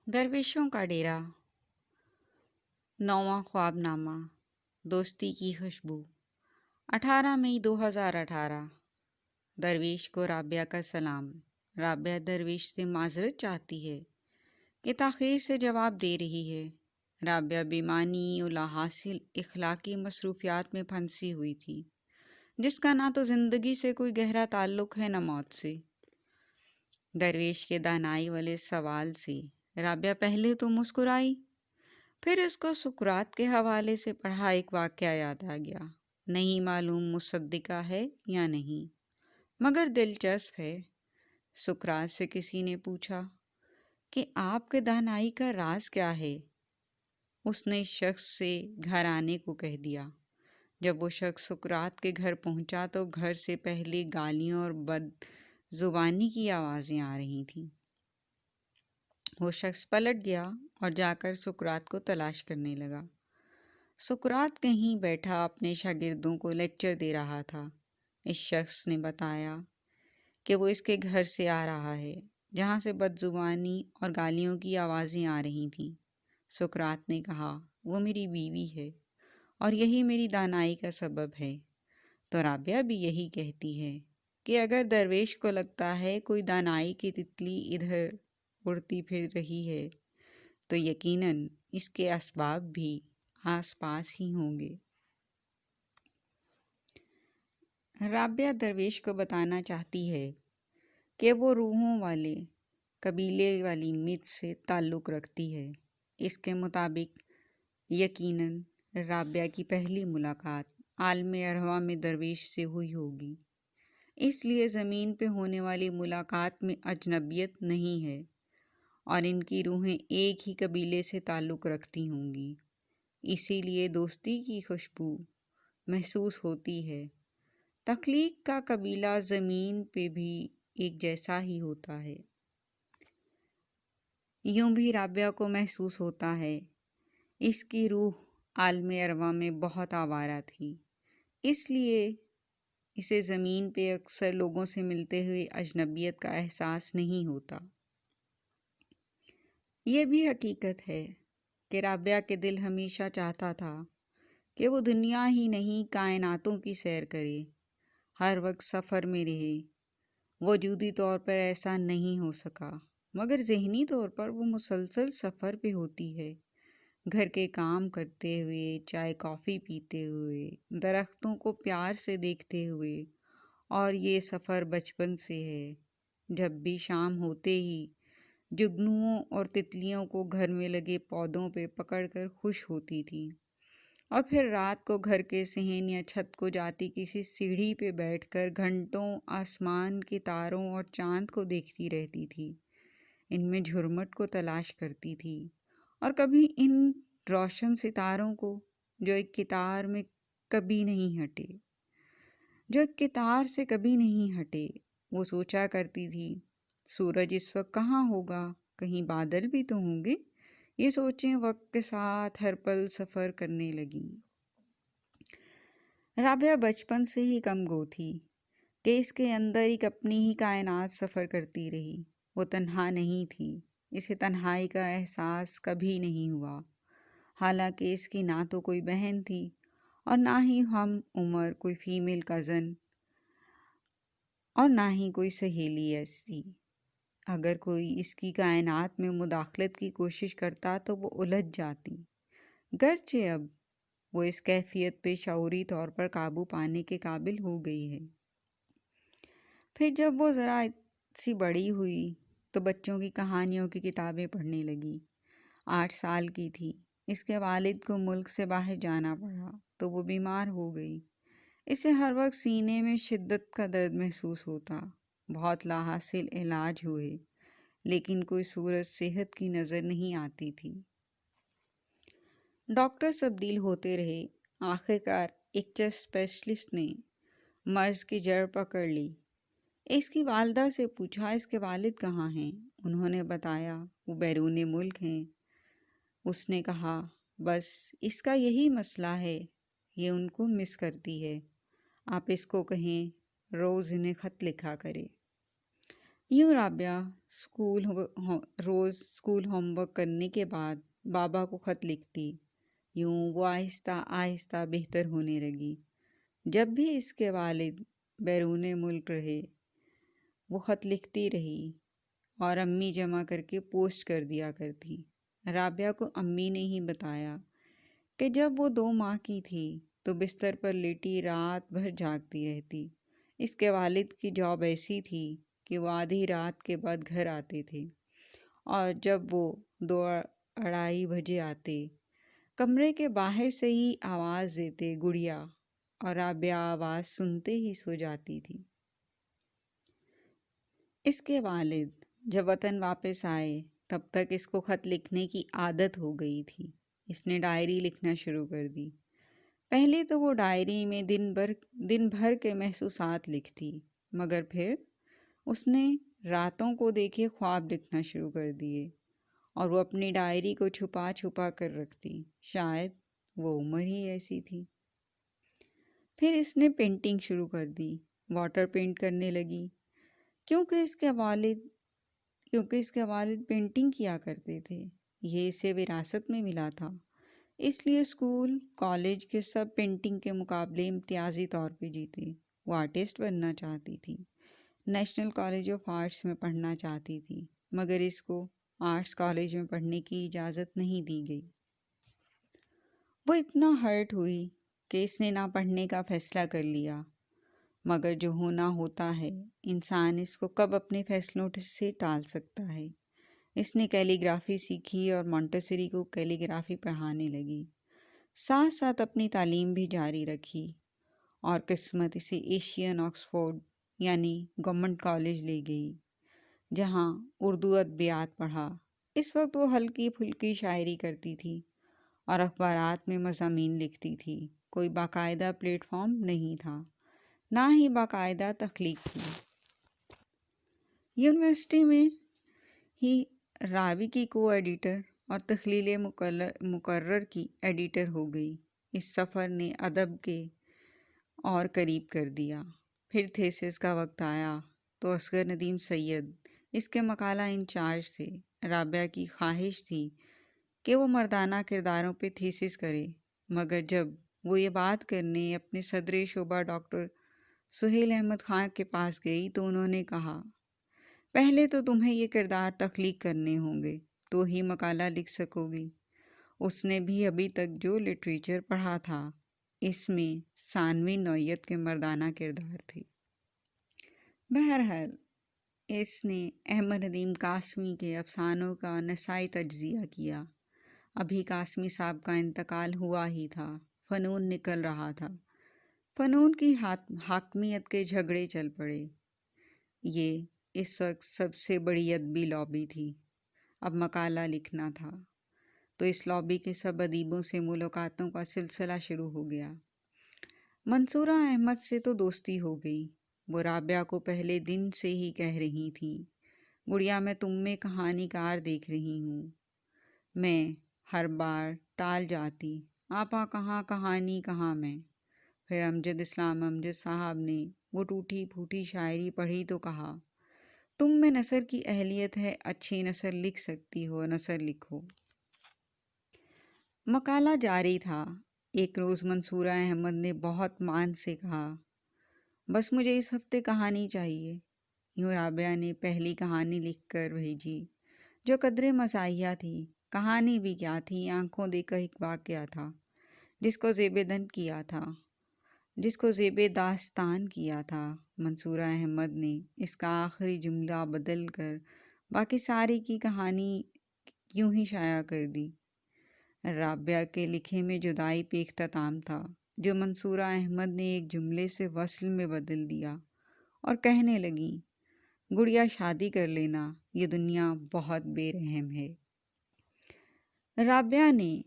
दरवेशों का डेरा। 9वां ख्वाबनामा। दोस्ती की खुशबू। 18 मई 2018। दरवेश को राबिया का सलाम। राबिया दरवेश से माजरत चाहती है कि ताख़ीर से जवाब दे रही है। राबिया बेमानी और लाहासिल इखलाकी मसरूफियात में फंसी हुई थी, जिसका ना तो जिंदगी से कोई गहरा ताल्लुक है न मौत से। दरवेश के दानाई वाले सवाल से राबिया पहले तो मुस्कुराई, फिर उसको सुकरात के हवाले से पढ़ा एक वाक़या याद आ गया। नहीं मालूम मुसद्दिका है या नहीं, मगर दिलचस्प है। सुकरात से किसी ने पूछा कि आपके दानाई का राज क्या है। उसने इस शख्स से घर आने को कह दिया। जब वो शख्स सुकरात के घर पहुंचा तो घर से पहले गालियों और बदजुबानी की आवाज़ें आ रही थीं। वो शख्स पलट गया और जाकर सुकरात को तलाश करने लगा। सुकरात कहीं बैठा अपने शागिर्दों को लेक्चर दे रहा था। इस शख्स ने बताया कि वो इसके घर से आ रहा है, जहाँ से बदजुबानी और गालियों की आवाज़ें आ रही थीं। सुकरात ने कहा, वो मेरी बीवी है और यही मेरी दानाई का सबब है। तो राबिया भी यही कहती है कि अगर दरवेश को लगता है कोई दानाई की तितली इधर उड़ती फिर रही है, तो यकीनन इसके असबाब भी आसपास ही होंगे। राबिया दरवेश को बताना चाहती है कि वो रूहों वाले कबीले वाली मित से ताल्लुक़ रखती है। इसके मुताबिक यकीनन राबिया की पहली मुलाकात आलमे अरवा में दरवेश से हुई होगी, इसलिए ज़मीन पे होने वाली मुलाकात में अजनबियत नहीं है और इनकी रूहें एक ही कबीले से ताल्लुक़ रखती होंगी। इसीलिए दोस्ती की खुशबू महसूस होती है। तख्लीक का कबीला ज़मीन पे भी एक जैसा ही होता है। यूं भी राबिया को महसूस होता है इसकी रूह आलमे अरवा में बहुत आवारा थी, इसलिए इसे ज़मीन पे अक्सर लोगों से मिलते हुए अजनबियत का एहसास नहीं होता। ये भी हकीकत है कि राबिया के दिल हमेशा चाहता था कि वो दुनिया ही नहीं कायनातों की सैर करे, हर वक्त सफ़र में रहे। वजूदी तौर पर ऐसा नहीं हो सका, मगर ज़हनी तौर पर वो मुसलसल सफ़र पे होती है, घर के काम करते हुए, चाय कॉफ़ी पीते हुए, दरख्तों को प्यार से देखते हुए। और ये सफ़र बचपन से है। जब भी शाम होते ही जुगनुओं और तितलियों को घर में लगे पौधों पे पकड़कर खुश होती थी और फिर रात को घर के सहन या छत को जाती किसी सीढ़ी पे बैठकर घंटों आसमान के तारों और चांद को देखती रहती थी। इनमें झुरमट को तलाश करती थी और कभी इन रोशन सितारों को जो एक कितार में कभी नहीं हटे, जो एक कितार से कभी नहीं हटे। वो सोचा करती थी, सूरज इस वक्त कहाँ होगा, कहीं बादल भी तो होंगे। ये सोचें वक्त के साथ हर पल सफ़र करने लगी। राबिया बचपन से ही कम गो थी कि इसके अंदर एक अपनी ही कायनात सफ़र करती रही। वो तन्हा नहीं थी, इसे तन्हाई का एहसास कभी नहीं हुआ। हालांकि इसकी ना तो कोई बहन थी और ना ही हम उम्र कोई फीमेल कज़न और ना ही कोई सहेली ऐसी। अगर कोई इसकी कायनात में मुदाखलत की कोशिश करता तो वो उलझ जाती। गरचे अब वो इस कैफियत पे शऊरी तौर पर काबू पाने के काबिल हो गई है। फिर जब वो ज़रा सी बड़ी हुई तो बच्चों की कहानियों की किताबें पढ़ने लगी। 8 साल की थी, इसके वालिद को मुल्क से बाहर जाना पड़ा तो वो बीमार हो गई। इसे हर वक्त सीने में शिद्दत का दर्द महसूस होता। बहुत लाहासिल इलाज हुए, लेकिन कोई सूरत सेहत की नज़र नहीं आती थी। डॉक्टर तब्दील होते रहे। आखिरकार एक चेस्ट स्पेशलिस्ट ने मर्ज़ की जड़ पकड़ ली। इसकी वालदा से पूछा, इसके वालिद कहाँ हैं? उन्होंने बताया, वो बैरून मुल्क हैं। उसने कहा, बस इसका यही मसला है, ये उनको मिस करती है। आप इसको कहें रोज़ इन्हें ख़त लिखा करे। यूं राबिया रोज स्कूल होमवर्क करने के बाद बाबा को खत लिखती। यूं वो आहिस्ता आहिस्ता बेहतर होने लगी। जब भी इसके वालिद बैरून मुल्क रहे वो खत लिखती रही और अम्मी जमा करके पोस्ट कर दिया करती। राबिया को अम्मी ने ही बताया कि जब वो 2 माह की थी तो बिस्तर पर लेटी रात भर जागती रहती। इसके वालिद की जॉब ऐसी थी कि वो आधी रात के बाद घर आते थे और जब वो 2-2:30 बजे आते, कमरे के बाहर से ही आवाज़ देते गुड़िया, और राबिया आवाज़ सुनते ही सो जाती थी। इसके वालिद जब वतन वापस आए तब तक इसको खत लिखने की आदत हो गई थी। इसने डायरी लिखना शुरू कर दी। पहले तो वो डायरी में दिन भर के महसूसात लिखती, मगर फिर उसने रातों को देखे ख्वाब लिखना शुरू कर दिए और वो अपनी डायरी को छुपा छुपा कर रखती। शायद वो उम्र ही ऐसी थी। फिर इसने पेंटिंग शुरू कर दी, वाटर पेंट करने लगी। क्योंकि इसके वालिद पेंटिंग किया करते थे, ये इसे विरासत में मिला था। इसलिए स्कूल कॉलेज के सब पेंटिंग के मुकाबले इम्तियाजी तौर पे जीते। वो आर्टिस्ट बनना चाहती थी, नेशनल कॉलेज ऑफ आर्ट्स में पढ़ना चाहती थी, मगर इसको आर्ट्स कॉलेज में पढ़ने की इजाज़त नहीं दी गई। वो इतना हर्ट हुई कि इसने ना पढ़ने का फैसला कर लिया। मगर जो होना होता है, इंसान इसको कब अपने फैसलों से टाल सकता है। इसने कैलीग्राफी सीखी और मॉन्टेसरी को कैलीग्राफी पढ़ाने लगी। साथ साथ अपनी तालीम भी जारी रखी और किस्मत इसे एशियन ऑक्सफोर्ड यानी गवर्नमेंट कॉलेज ले गई, जहाँ उर्दू अदबियात पढ़ा। इस वक्त वो हल्की फुल्की शायरी करती थी और अखबारात में मज़ामीन लिखती थी। कोई बाकायदा प्लेटफॉर्म नहीं था, ना ही बाकायदा तख्लीक थी। यूनिवर्सिटी में ही रावी की को एडिटर और तख्लील मुकर्रर की एडिटर हो गई। इस सफ़र ने अदब के और करीब कर दिया। फिर थेसिस का वक्त आया तो असगर नदीम सैयद इसके मकाला इंचार्ज थे। राबिया की ख्वाहिश थी कि वो मर्दाना किरदारों पे थीसिस करे, मगर जब वो ये बात करने अपने सदर शोबा डॉक्टर सुहेल अहमद खान के पास गई तो उन्होंने कहा, पहले तो तुम्हें ये किरदार तख्लीक करने होंगे तो ही मकाला लिख सकोगी। उसने भी अभी तक जो लिटरेचर पढ़ा था, इसमें सानवी नौयत के मर्दाना किरदार थे। बहरहाल इसने अहमद नदीम कासमी के अफसानों का नसाई तज्जिया किया। अभी कासमी साहब का इंतकाल हुआ ही था, फ़नून निकल रहा था। फ़नून की हाकमियत के झगड़े चल पड़े। ये इस वक्त सबसे बड़ी अदबी लॉबी थी। अब मकाला लिखना था तो इस लॉबी के सब अदीबों से मुलाकातों का सिलसिला शुरू हो गया। मंसूरा अहमद से तो दोस्ती हो गई। वो राबिया को पहले दिन से ही कह रही थी, गुड़िया मैं तुम में कहानीकार देख रही हूँ। मैं हर बार टाल जाती, आपा कहाँ कहानी कहाँ मैं। फिर अमजद साहब ने वो टूटी फूटी शायरी पढ़ी तो कहा, तुम में नसर की अहलियत है, अच्छी नसर लिख सकती हो, नसर लिखो। मकाला जारी था। एक रोज़ मंसूरा अहमद ने बहुत मान से कहा, बस मुझे इस हफ्ते कहानी चाहिए। यूँ राबिया ने पहली कहानी लिख कर भेजी जो कदरे मज़ाहिया थी। कहानी भी क्या थी, आंखों देखा एक वाक़या था जिसको ज़ेबे दास्तान किया था। मंसूरा अहमद ने इसका आखिरी जुमला बदल कर बाकी सारी की कहानी यूं ही शाया कर दी। राबिया के लिखे में जुदाई पे इख्तिताम था जो मंसूरा अहमद ने एक जुमले से वस्ल में बदल दिया और कहने लगी, गुड़िया शादी कर लेना, ये दुनिया बहुत बेरहम है। राबिया ने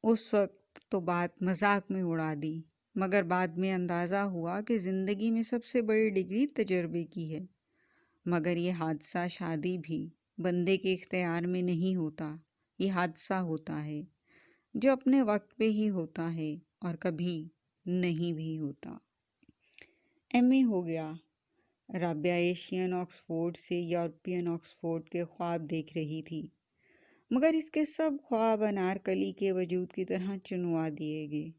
उस वक्त तो बात मजाक में उड़ा दी, मगर बाद में अंदाज़ा हुआ कि ज़िंदगी में सबसे बड़ी डिग्री तजर्बे की है। मगर ये हादसा शादी भी बंदे के इख्तियार में नहीं होता। ये हादसा होता है जो अपने वक्त पे ही होता है और कभी नहीं भी होता। एमए हो गया رابعہ ایشین آکسفورڈ سے یورپین آکسفورڈ کے خواب دیکھ رہی تھی، مگر اس کے سب خواب انارکلی کے وجود کی طرح چنوا دیے گئے۔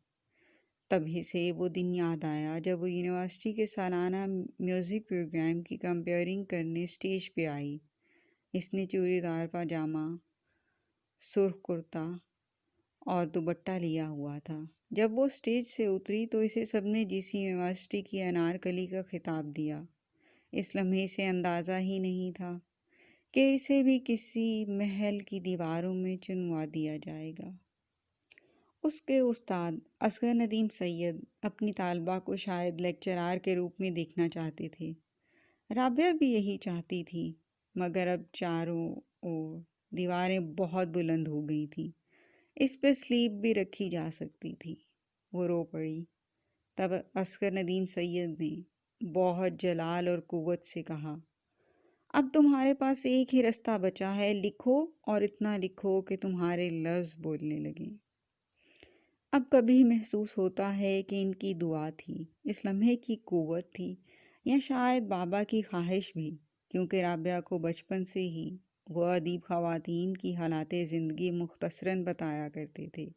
تبھی سے وہ دن یاد آیا جب وہ یونیورسٹی کے سالانہ میوزک پروگرام کی کمپیئرنگ کرنے اسٹیج پہ آئی۔ اس نے چوڑی دار پاجامہ، سرخ کرتا اور دوپٹہ لیا ہوا تھا۔ جب وہ اسٹیج سے اتری تو اسے سب نے جیسی یونیورسٹی کی انارکلی کا خطاب دیا۔ اس لمحے سے اندازہ ہی نہیں تھا کہ اسے بھی کسی محل کی دیواروں میں چنوا دیا جائے گا۔ اس کے استاد اصغر ندیم سید اپنی طالبہ کو شاید لیکچرار کے روپ میں دیکھنا چاہتے تھے۔ رابعہ بھی یہی چاہتی تھی، مگر اب چاروں اور دیواریں بہت بلند ہو گئی تھیں، اس پہ سلیپ بھی رکھی جا سکتی تھی۔ وہ رو پڑی۔ تب اصغر ندیم سید نے بہت جلال اور قوت سے کہا، اب تمہارے پاس ایک ہی رستہ بچا ہے، لکھو اور اتنا لکھو کہ تمہارے لفظ بولنے لگیں۔ اب کبھی محسوس ہوتا ہے کہ ان کی دعا تھی، اس لمحے کی قوت تھی، یا شاید بابا کی خواہش بھی، کیونکہ رابعہ کو بچپن سے ہی وہ ادیب خواتین کی حالات زندگی مختصراً بتایا کرتے تھے۔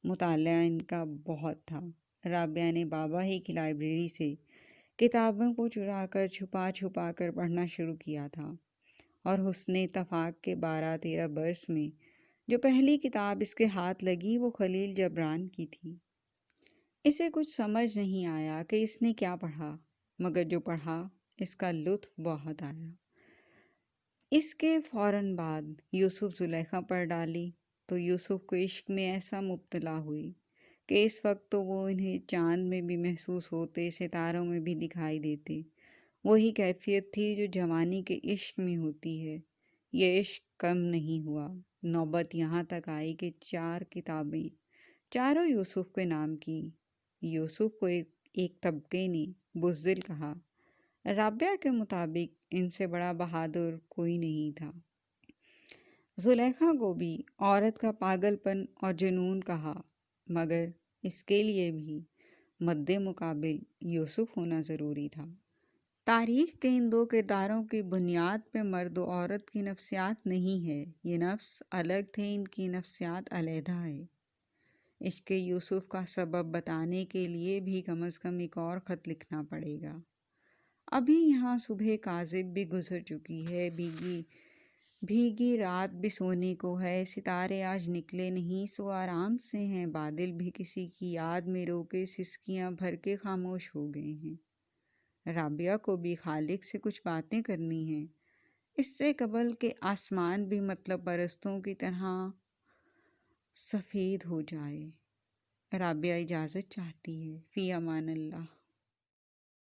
مطالعہ ان کا بہت تھا۔ رابعہ نے بابا ہی کی لائبریری سے کتابوں کو چرا کر چھپا کر پڑھنا شروع کیا تھا، اور حسن اتفاق کے 12-13 برس میں جو پہلی کتاب اس کے ہاتھ لگی وہ خلیل جبران کی تھی۔ اسے کچھ سمجھ نہیں آیا کہ اس نے کیا پڑھا، مگر جو پڑھا اس کا لطف بہت آیا۔ اس کے فوراً بعد یوسف زلیخا پڑھ ڈالی تو یوسف کو عشق میں ایسا مبتلا ہوئی کہ اس وقت تو وہ انہیں چاند میں بھی محسوس ہوتے، ستاروں میں بھی دکھائی دیتے۔ وہی کیفیت تھی جو جوانی کے عشق میں ہوتی ہے۔ یہ عشق کم نہیں ہوا، نوبت یہاں تک آئی کہ 4 کتابیں چاروں یوسف کے نام کی۔ یوسف کو ایک طبقے نے بزدل کہا۔ رابعہ کے مطابق ان سے بڑا بہادر کوئی نہیں تھا۔ زلیخا کو بھی عورت کا پاگل پن اور جنون کہا، مگر اس کے لیے بھی مد مقابل یوسف ہونا ضروری تھا۔ تاریخ کے ان 2 کرداروں کی بنیاد پہ مرد و عورت کی نفسیات نہیں ہے، یہ نفس الگ تھے، ان کی نفسیات علیحدہ ہے۔ عشق یوسف کا سبب بتانے کے لیے بھی کم از کم ایک اور خط لکھنا پڑے گا۔ ابھی یہاں صبح کاذب بھی گزر چکی ہے، بھیگی رات بھی سونے کو ہے، ستارے آج نکلے نہیں سو آرام سے ہیں، بادل بھی کسی کی یاد میں رو کے سسکیاں بھر کے خاموش ہو گئے ہیں۔ رابعہ کو بھی خالق سے کچھ باتیں کرنی ہیں، اس سے قبل کہ آسمان بھی مطلب پرستوں کی طرح سفید ہو جائے۔ رابعہ اجازت چاہتی ہے۔ فی امان اللہ۔